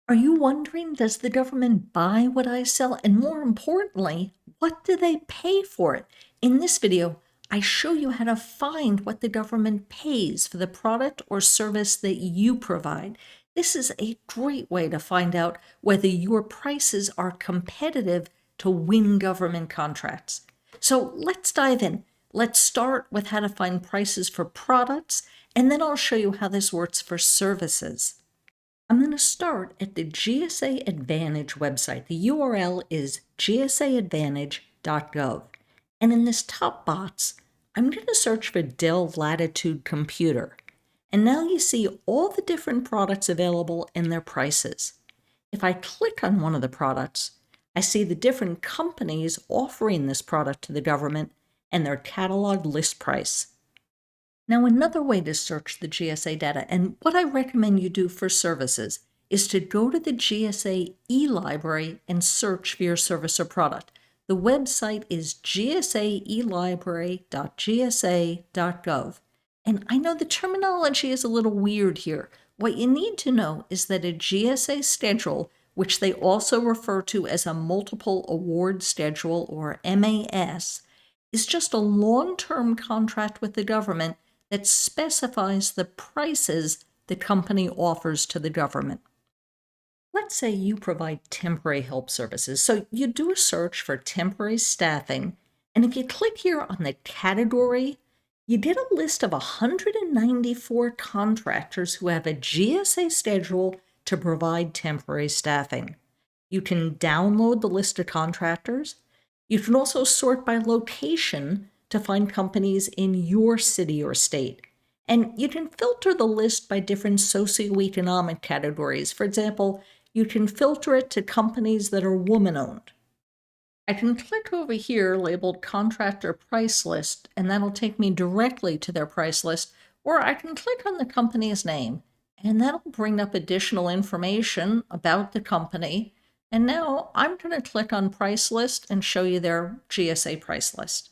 Are you wondering, does the government buy what I sell? And more importantly, what do they pay for it? In this video, I show you how to find what the government pays for the product or service that you provide. This is a great way to find out whether your prices are competitive to win government contracts. So let's dive in. Let's start with how to find prices for products, and then I'll show you how this works for services. I'm going to start at the GSA Advantage website. The URL is gsaadvantage.gov. And in this top box, I'm going to search for Dell Latitude Computer. And now you see all the different products available and their prices. If I click on one of the products, I see the different companies offering this product to the government and their catalog list price. Now, another way to search the GSA data, and what I recommend you do for services, is to go to the GSA eLibrary and search for your service or product. The website is gsaelibrary.gsa.gov. And I know the terminology is a little weird here. What you need to know is that a GSA schedule, which they also refer to as a multiple award schedule or MAS, is just a long-term contract with the government that specifies the prices the company offers to the government. Let's say you provide temporary help services. So you do a search for temporary staffing, and if you click here on the category, you get a list of 194 contractors who have a GSA schedule to provide temporary staffing. You can download the list of contractors. You can also sort by location to find companies in your city or state. And you can filter the list by different socioeconomic categories. For example, you can filter it to companies that are woman-owned. I can click over here labeled Contractor Price List, and that'll take me directly to their price list, or I can click on the company's name, and that'll bring up additional information about the company. And now I'm going to click on Price List and show you their GSA price list.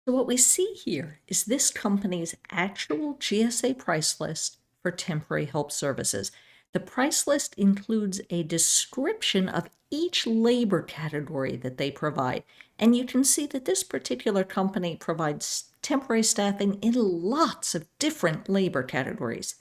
So what we see here is this company's actual GSA price list for temporary help services. The price list includes a description of each labor category that they provide. And you can see that this particular company provides temporary staffing in lots of different labor categories.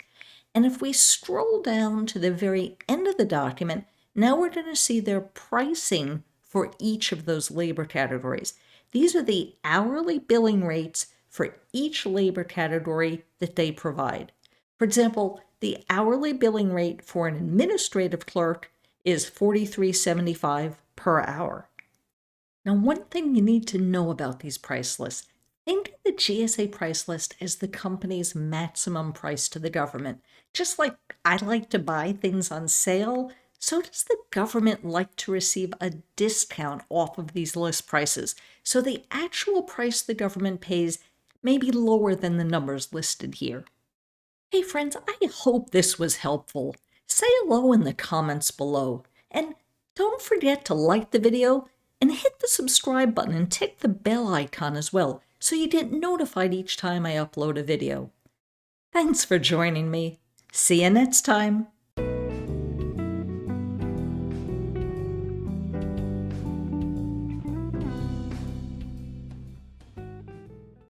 And if we scroll down to the very end of the document, now we're going to see their pricing for each of those labor categories. These are the hourly billing rates for each labor category that they provide. For example, the hourly billing rate for an administrative clerk is $43.75 per hour. Now, one thing you need to know about these price lists, think of the GSA price list as the company's maximum price to the government. Just like I like to buy things on sale, so does the government like to receive a discount off of these list prices. So the actual price the government pays may be lower than the numbers listed here. Hey friends, I hope this was helpful. Say hello in the comments below. And don't forget to like the video and hit the subscribe button and tick the bell icon as well so you get notified each time I upload a video. Thanks for joining me. See you next time.